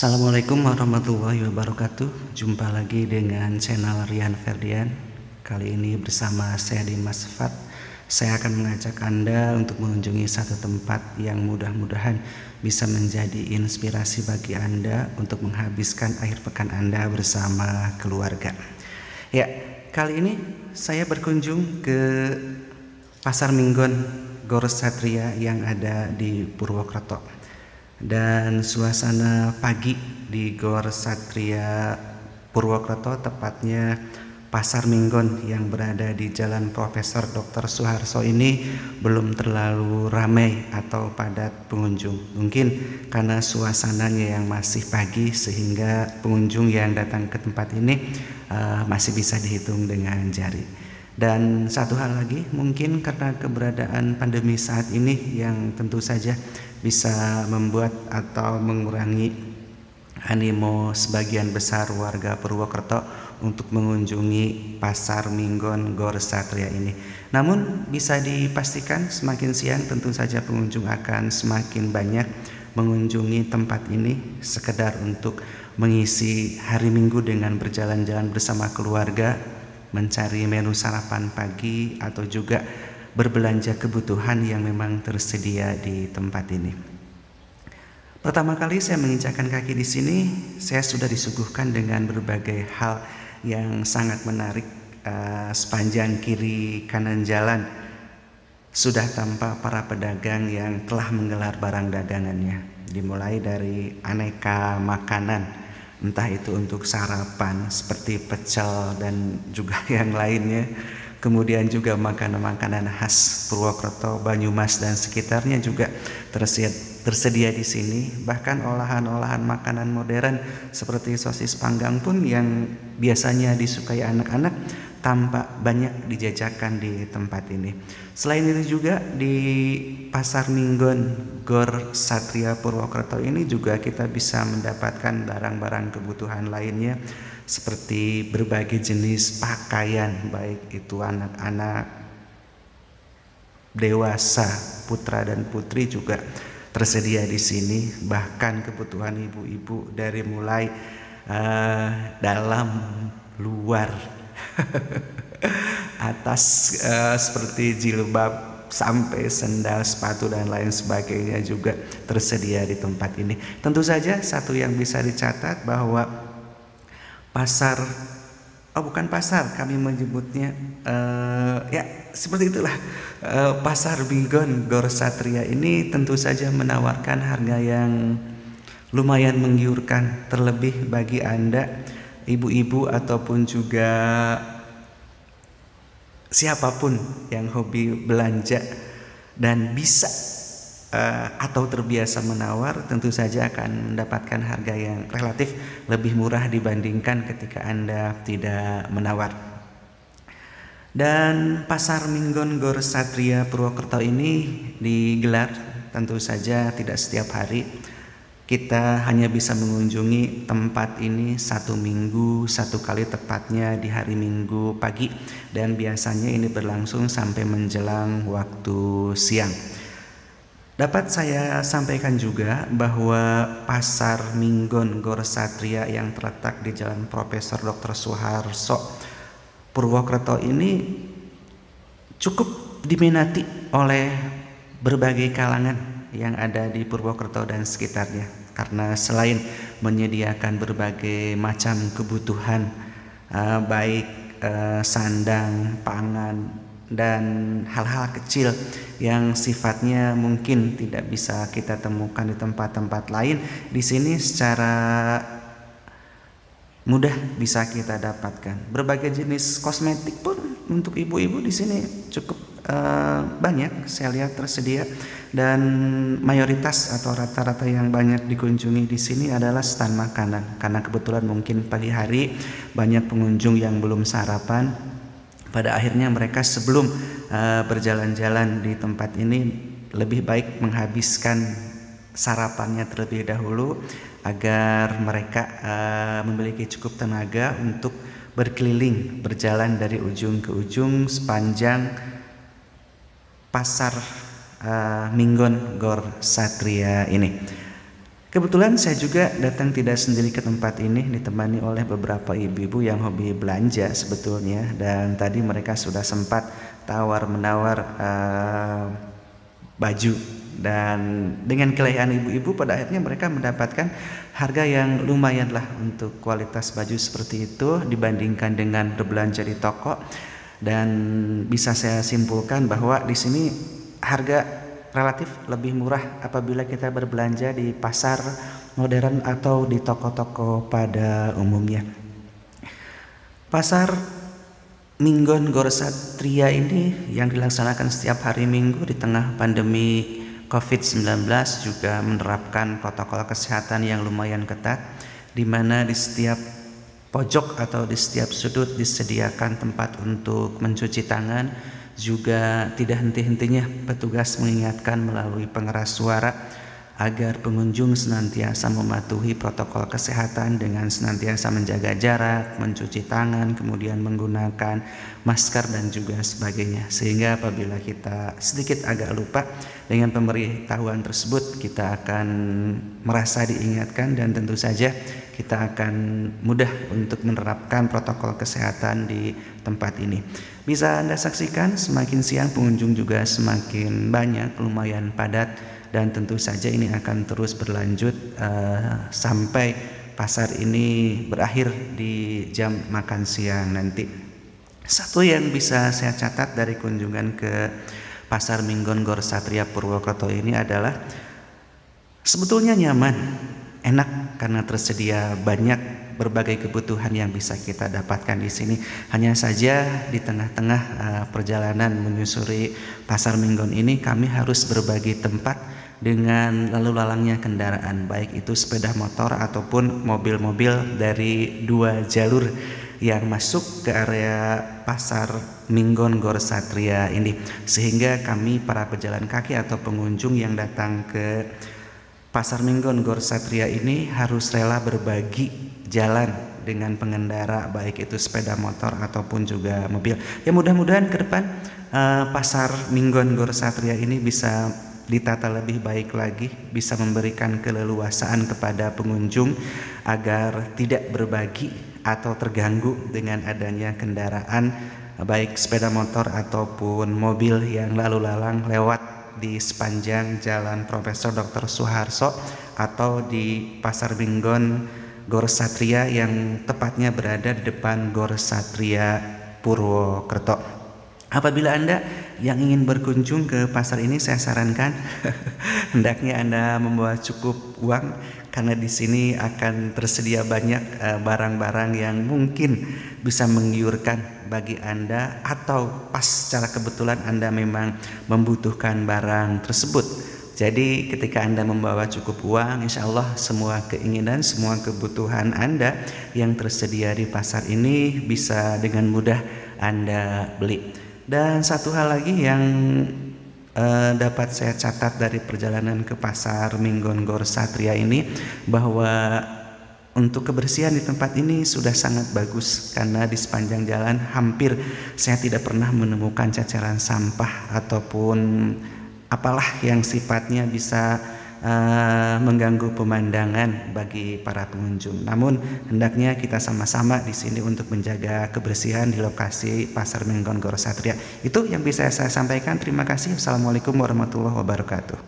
Assalamualaikum warahmatullahi wabarakatuh. Jumpa lagi dengan channel Rian Ferdian. Kali ini bersama saya Dimas Fat. Saya akan mengajak Anda untuk mengunjungi satu tempat yang mudah-mudahan bisa menjadi inspirasi bagi Anda untuk menghabiskan akhir pekan Anda bersama keluarga. Ya, kali ini saya berkunjung ke Pasar Minggon Gor Satria yang ada di Purwokerto. Dan suasana pagi di Gor Satria Purwokerto, tepatnya Pasar Minggon yang berada di Jalan Profesor Dr. Suharto ini belum terlalu ramai atau padat pengunjung. Mungkin karena suasananya yang masih pagi sehingga pengunjung yang datang ke tempat ini masih bisa dihitung dengan jari. Dan satu hal lagi, mungkin karena keberadaan pandemi saat ini yang tentu saja bisa membuat atau mengurangi animo sebagian besar warga Purwokerto untuk mengunjungi Pasar Minggon Gor Satria ini. Namun bisa dipastikan semakin siang tentu saja pengunjung akan semakin banyak mengunjungi tempat ini sekedar untuk mengisi hari Minggu dengan berjalan-jalan bersama keluarga, mencari menu sarapan pagi atau juga berbelanja kebutuhan yang memang tersedia di tempat ini. Pertama kali saya menginjakkan kaki di sini, saya sudah disuguhkan dengan berbagai hal yang sangat menarik. Sepanjang kiri kanan jalan sudah tampak para pedagang yang telah menggelar barang dagangannya, dimulai dari aneka makanan, entah itu untuk sarapan seperti pecel dan juga yang lainnya. Kemudian juga makanan-makanan khas Purwokerto, Banyumas dan sekitarnya juga tersedia di sini. Bahkan olahan-olahan makanan modern seperti sosis panggang pun yang biasanya disukai anak-anak tampak banyak dijajakan di tempat ini. Selain itu juga di Pasar Minggon Gor Satria Purwokerto ini juga kita bisa mendapatkan barang-barang kebutuhan lainnya seperti berbagai jenis pakaian, baik itu anak-anak, dewasa, putra dan putri juga tersedia di sini. Bahkan kebutuhan ibu-ibu dari mulai dalam, luar, atas seperti jilbab sampai sendal, sepatu dan lain sebagainya juga tersedia di tempat ini. Tentu saja satu yang bisa dicatat bahwa bukan pasar, kami menyebutnya ya seperti itulah. Pasar Minggon Gor Satria ini tentu saja menawarkan harga yang lumayan menggiurkan, terlebih bagi Anda ibu-ibu ataupun juga siapapun yang hobi belanja dan bisa atau terbiasa menawar, tentu saja akan mendapatkan harga yang relatif lebih murah dibandingkan ketika Anda tidak menawar. Dan Pasar Minggon Gor Satria Purwokerto ini digelar tentu saja tidak setiap hari. Kita hanya bisa mengunjungi tempat ini satu minggu satu kali, tepatnya di hari Minggu pagi, dan biasanya ini berlangsung sampai menjelang waktu siang. Dapat saya sampaikan juga bahwa Pasar Minggon Gor Satria yang terletak di Jalan Profesor Dr. Suharto Purwokerto ini cukup diminati oleh berbagai kalangan yang ada di Purwokerto dan sekitarnya, karena selain menyediakan berbagai macam kebutuhan baik sandang, pangan, dan hal-hal kecil yang sifatnya mungkin tidak bisa kita temukan di tempat-tempat lain, di sini secara mudah bisa kita dapatkan. Berbagai jenis kosmetik pun untuk ibu-ibu di sini cukup banyak saya lihat tersedia, dan mayoritas atau rata-rata yang banyak dikunjungi di sini adalah stand makanan, karena kebetulan mungkin pagi hari banyak pengunjung yang belum sarapan. Pada akhirnya mereka sebelum berjalan-jalan di tempat ini lebih baik menghabiskan sarapannya terlebih dahulu agar mereka memiliki cukup tenaga untuk berkeliling, berjalan dari ujung ke ujung sepanjang Pasar Minggon Gor Satria ini. Kebetulan saya juga datang tidak sendiri ke tempat ini, ditemani oleh beberapa ibu-ibu yang hobi belanja sebetulnya, dan tadi mereka sudah sempat tawar-menawar baju, dan dengan kelehaan ibu-ibu pada akhirnya mereka mendapatkan harga yang lumayan lah untuk kualitas baju seperti itu dibandingkan dengan berbelanja di toko. Dan bisa saya simpulkan bahwa di sini harga relatif lebih murah apabila kita berbelanja di pasar modern atau di toko-toko pada umumnya. Pasar Minggon Gor Satria ini yang dilaksanakan setiap hari Minggu di tengah pandemi COVID-19 juga menerapkan protokol kesehatan yang lumayan ketat, di mana di setiap pojok atau di setiap sudut disediakan tempat untuk mencuci tangan. Juga tidak henti-hentinya petugas mengingatkan melalui pengeras suara agar pengunjung senantiasa mematuhi protokol kesehatan dengan senantiasa menjaga jarak, mencuci tangan, kemudian menggunakan masker dan juga sebagainya. Sehingga apabila kita sedikit agak lupa dengan pemberitahuan tersebut, kita akan merasa diingatkan dan tentu saja kita akan mudah untuk menerapkan protokol kesehatan di tempat ini. Bisa Anda saksikan semakin siang pengunjung juga semakin banyak, lumayan padat, dan tentu saja ini akan terus berlanjut sampai pasar ini berakhir di jam makan siang nanti. Satu yang bisa saya catat dari kunjungan ke Pasar Minggon Gor Satria Purwokerto ini adalah sebetulnya nyaman, enak karena tersedia banyak berbagai kebutuhan yang bisa kita dapatkan di sini. Hanya saja di tengah-tengah perjalanan menyusuri Pasar Minggon ini kami harus berbagi tempat dengan lalu lalangnya kendaraan, baik itu sepeda motor ataupun mobil-mobil dari dua jalur yang masuk ke area Pasar Minggon Gor Satria ini, sehingga kami para pejalan kaki atau pengunjung yang datang ke Pasar Minggon Gor Satria ini harus rela berbagi jalan dengan pengendara, baik itu sepeda motor ataupun juga mobil. Ya mudah-mudahan ke depan Pasar Minggon Gor Satria ini bisa ditata lebih baik lagi, bisa memberikan keleluasaan kepada pengunjung agar tidak berbagi atau terganggu dengan adanya kendaraan baik sepeda motor ataupun mobil yang lalu lalang lewat di sepanjang Jalan Profesor Dr. Suharto atau di Pasar Minggon Gor Satria yang tepatnya berada di depan Gor Satria Purwokerto. Apabila Anda yang ingin berkunjung ke pasar ini, saya sarankan hendaknya Anda membawa cukup uang, karena di sini akan tersedia banyak barang-barang yang mungkin bisa menggiurkan bagi Anda, atau pas secara kebetulan Anda memang membutuhkan barang tersebut. Jadi ketika Anda membawa cukup uang, insya Allah semua keinginan, semua kebutuhan Anda yang tersedia di pasar ini bisa dengan mudah Anda beli. Dan satu hal lagi yang dapat saya catat dari perjalanan ke Pasar Minggon Gor Satria ini, bahwa untuk kebersihan di tempat ini sudah sangat bagus, karena di sepanjang jalan hampir saya tidak pernah menemukan ceceran sampah ataupun apalah yang sifatnya bisa mengganggu pemandangan bagi para pengunjung. Namun hendaknya kita sama-sama di sini untuk menjaga kebersihan di lokasi Pasar Minggon Gor Satria. Itu yang bisa saya sampaikan. Terima kasih. Assalamualaikum warahmatullahi wabarakatuh.